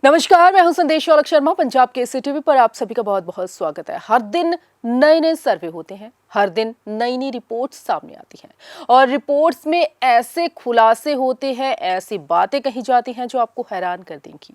नमस्कार, मैं हूं संदेश औलख शर्मा। पंजाब केसरी टीवी पर आप सभी का बहुत बहुत स्वागत है। हर दिन नए नए सर्वे होते हैं, हर दिन नई नई रिपोर्ट्स सामने आती हैं और रिपोर्ट्स में ऐसे खुलासे होते हैं, ऐसी बातें कही जाती हैं जो आपको हैरान कर देंगी।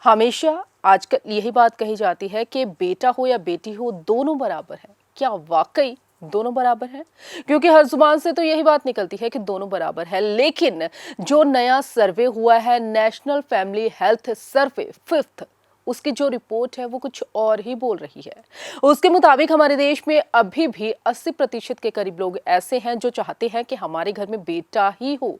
हमेशा आजकल यही बात कही जाती है कि बेटा हो या बेटी हो, दोनों बराबर हैं। क्या वाकई दोनों बराबर हैं? क्योंकि हर जुबान से तो यही बात निकलती है कि दोनों बराबर है, लेकिन जो नया सर्वे हुआ है, national family health survey 5th, उसकी जो रिपोर्ट है वो कुछ और ही बोल रही है। उसके मुताबिक हमारे देश में अभी भी 80% के करीब लोग ऐसे हैं जो चाहते हैं कि हमारे घर में बेटा ही हो,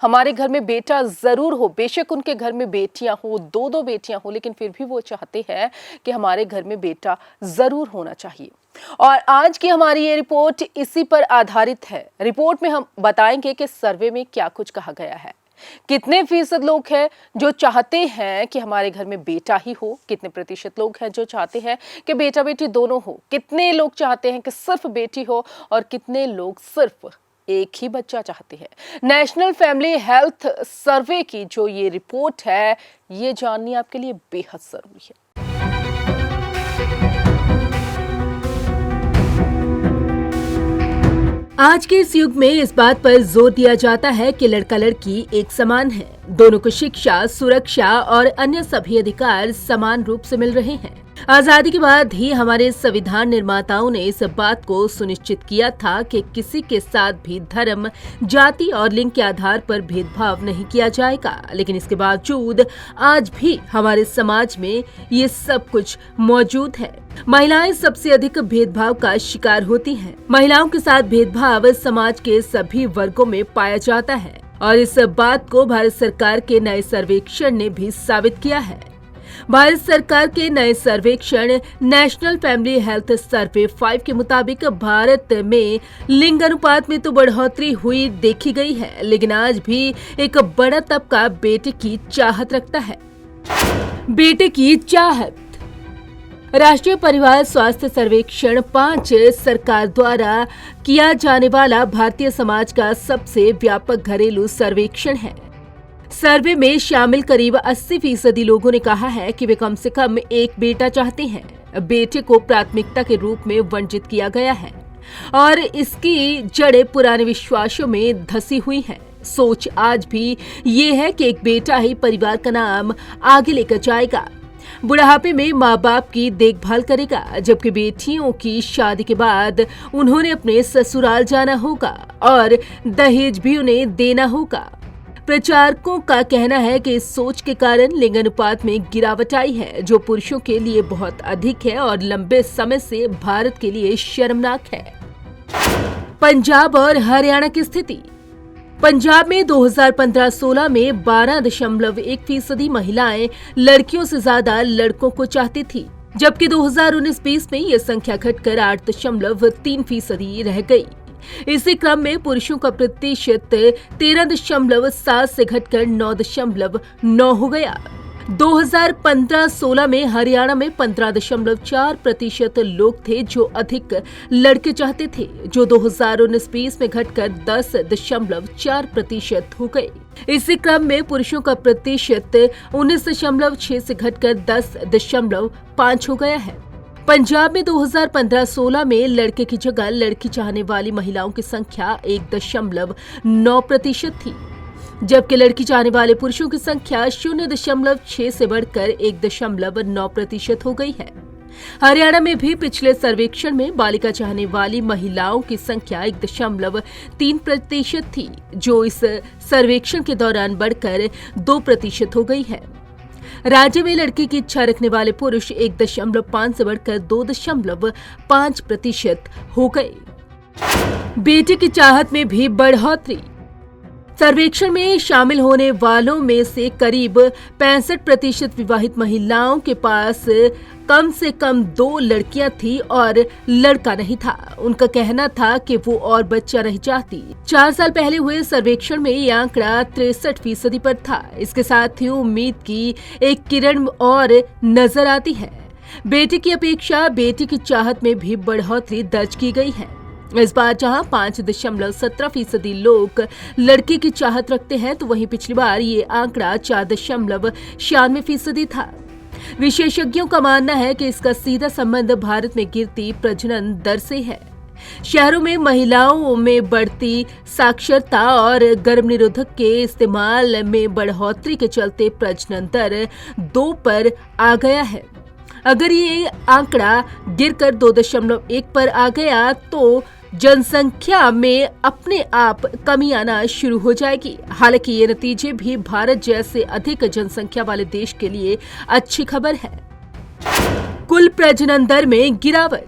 हमारे घर में बेटा जरूर हो। बेशक उनके घर में बेटियां हो, दो दो बेटियां हो, लेकिन फिर भी वो चाहते हैं कि हमारे घर में बेटा जरूर होना चाहिए। और आज की हमारी ये रिपोर्ट इसी पर आधारित है। रिपोर्ट में हम बताएंगे कि सर्वे में क्या कुछ कहा गया है, कितने फीसद लोग हैं जो चाहते हैं कि हमारे घर में बेटा ही हो, कितने प्रतिशत लोग हैं जो चाहते हैं कि बेटा बेटी दोनों हो, कितने लोग चाहते हैं कि सिर्फ बेटी हो और कितने लोग सिर्फ एक ही बच्चा चाहते हैं। नेशनल फैमिली हेल्थ सर्वे की जो ये रिपोर्ट है, ये जाननी आपके लिए बेहद जरूरी है। आज के इस युग में इस बात पर जोर दिया जाता है कि लड़का लड़की एक समान है, दोनों को शिक्षा, सुरक्षा और अन्य सभी अधिकार समान रूप से मिल रहे हैं। आजादी के बाद ही हमारे संविधान निर्माताओं ने इस बात को सुनिश्चित किया था कि किसी के साथ भी धर्म, जाति और लिंग के आधार पर भेदभाव नहीं किया जाएगा। लेकिन इसके बावजूद आज भी हमारे समाज में ये सब कुछ मौजूद है। महिलाएं सबसे अधिक भेदभाव का शिकार होती हैं। महिलाओं के साथ भेदभाव समाज के सभी वर्गों में पाया जाता है और इस बात को भारत सरकार के नए सर्वेक्षण ने भी साबित किया है। भारत सरकार के नए सर्वेक्षण नेशनल फैमिली हेल्थ सर्वे 5 के मुताबिक भारत में लिंग अनुपात में तो बढ़ोतरी हुई देखी गई है, लेकिन आज भी एक बड़ा तबका बेटे की चाहत रखता है। बेटे की चाहत। राष्ट्रीय परिवार स्वास्थ्य सर्वेक्षण 5 सरकार द्वारा किया जाने वाला भारतीय समाज का सबसे व्यापक घरेलू सर्वेक्षण है। सर्वे में शामिल करीब 80% लोगों ने कहा है कि वे कम से कम एक बेटा चाहते हैं। बेटे को प्राथमिकता के रूप में वंचित किया गया है और इसकी जड़ें पुराने विश्वासों में धसी हुई हैं। सोच आज भी ये है कि एक बेटा ही परिवार का नाम आगे लेकर जाएगा, बुढ़ापे में माँ बाप की देखभाल करेगा, जबकि बेटियों की शादी के बाद उन्होंने अपने ससुराल जाना होगा और दहेज भी उन्हें देना होगा। प्रचारकों का कहना है कि इस सोच के कारण लिंग अनुपात में गिरावट आई है, जो पुरुषों के लिए बहुत अधिक है और लंबे समय से भारत के लिए शर्मनाक है। पंजाब और हरियाणा की स्थिति। पंजाब में 2015-16 में 12.1% महिलाएं लड़कियों से ज्यादा लड़कों को चाहती थी, जबकि 2019-20 में यह संख्या घटकर 8.3% रह गई। इसी क्रम में पुरुषों का प्रतिशत 13.7 से घटकर 9.9 हो गया। 2015-16 में हरियाणा में 15.4% लोग थे जो अधिक लड़के चाहते थे, जो 2019-20 में घटकर 10.4% हो गए। इसी क्रम में पुरुषों का प्रतिशत 19.6 से घटकर 10.5 हो गया है। पंजाब में 2015-16 में लड़के की जगह लड़की चाहने वाली महिलाओं की संख्या 1.9% थी, जबकि लड़की चाहने वाले पुरुषों की संख्या 0.6 से बढ़कर 1.9% हो गई है। हरियाणा में भी पिछले सर्वेक्षण में बालिका चाहने वाली महिलाओं की संख्या 1.3% थी, जो इस सर्वेक्षण के दौरान बढ़कर 2% हो गई है। राज्य में लड़की की इच्छा रखने वाले पुरुष 1.5 से बढ़कर 2.5% हो गए। बेटे की चाहत में भी बढ़ोतरी। सर्वेक्षण में शामिल होने वालों में से करीब 65% विवाहित महिलाओं के पास कम से कम 2 लड़कियां थी और लड़का नहीं था। उनका कहना था कि वो और बच्चा नहीं चाहती। 4 साल पहले हुए सर्वेक्षण में यह आंकड़ा 63% पर था। इसके साथ ही उम्मीद की एक किरण और नजर आती है। बेटे की अपेक्षा बेटी की चाहत में भी बढ़ोतरी दर्ज की गई है। इस बार जहां 5.17% लोग लड़के की चाहत रखते हैं, तो वहीं पिछली बार ये आंकड़ा 4.96% था। विशेषज्ञों का मानना है कि इसका सीधा संबंध भारत में गिरती प्रजनन दर से है। शहरों में महिलाओं में बढ़ती साक्षरता और गर्भ निरोधक के इस्तेमाल में बढ़ोतरी के चलते प्रजनन दर 2 पर आ गया है। अगर ये आंकड़ा गिरकर 2.1 पर आ गया तो जनसंख्या में अपने आप कमी आना शुरू हो जाएगी। हालांकि ये नतीजे भी भारत जैसे अधिक जनसंख्या वाले देश के लिए अच्छी खबर है। कुल प्रजनन दर में गिरावट।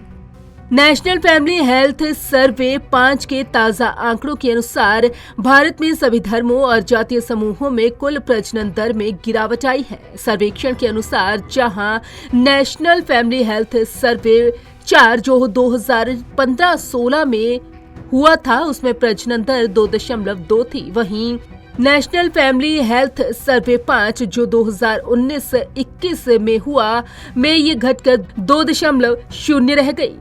नेशनल फैमिली हेल्थ सर्वे 5 के ताजा आंकड़ों के अनुसार भारत में सभी धर्मों और जातीय समूहों में कुल प्रजनन दर में गिरावट आई है। सर्वेक्षण के अनुसार जहां नेशनल फैमिली हेल्थ सर्वे 4 जो 2015-16 में हुआ था, उसमें प्रजनन दर 2.2 थी। वहीं नेशनल फैमिली हेल्थ सर्वे 5 जो 2019-21 में हुआ, में ये घटकर 2.0 रह गई।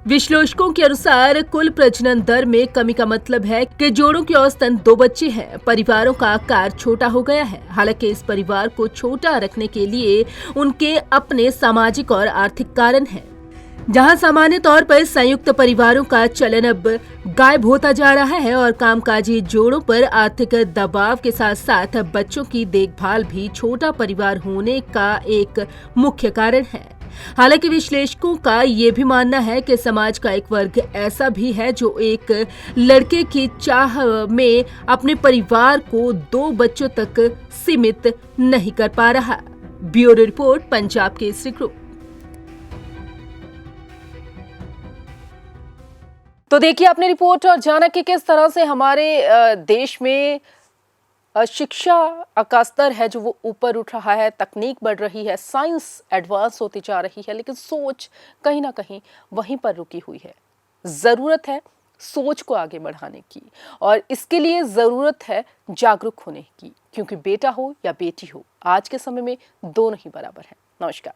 विश्लेषकों के अनुसार कुल प्रजनन दर में कमी का मतलब है कि जोड़ों के औसतन 2 बच्चे हैं। परिवारों का आकार छोटा हो गया है। हालांकि इस परिवार को छोटा रखने के लिए उनके अपने सामाजिक और आर्थिक कारण हैं। जहां सामान्य तौर पर संयुक्त परिवारों का चलन अब गायब होता जा रहा है और कामकाजी जोड़ों पर आर्थिक दबाव के साथ साथ बच्चों की देखभाल भी छोटा परिवार होने का एक मुख्य कारण है। हालांकि विश्लेषकों का ये भी मानना है कि समाज का एक वर्ग ऐसा भी है जो एक लड़के की चाह में अपने परिवार को 2 बच्चों तक सीमित नहीं कर पा रहा। Bureau report, Punjab Kesari group. तो देखिए आपने रिपोर्ट और जाना कि किस तरह से हमारे देश में शिक्षा का स्तर है जो वो ऊपर उठ रहा है, तकनीक बढ़ रही है, साइंस एडवांस होती जा रही है, लेकिन सोच कहीं ना कहीं वहीं पर रुकी हुई है। ज़रूरत है सोच को आगे बढ़ाने की और इसके लिए ज़रूरत है जागरूक होने की, क्योंकि बेटा हो या बेटी हो, आज के समय में दोनों ही बराबर हैं। नमस्कार।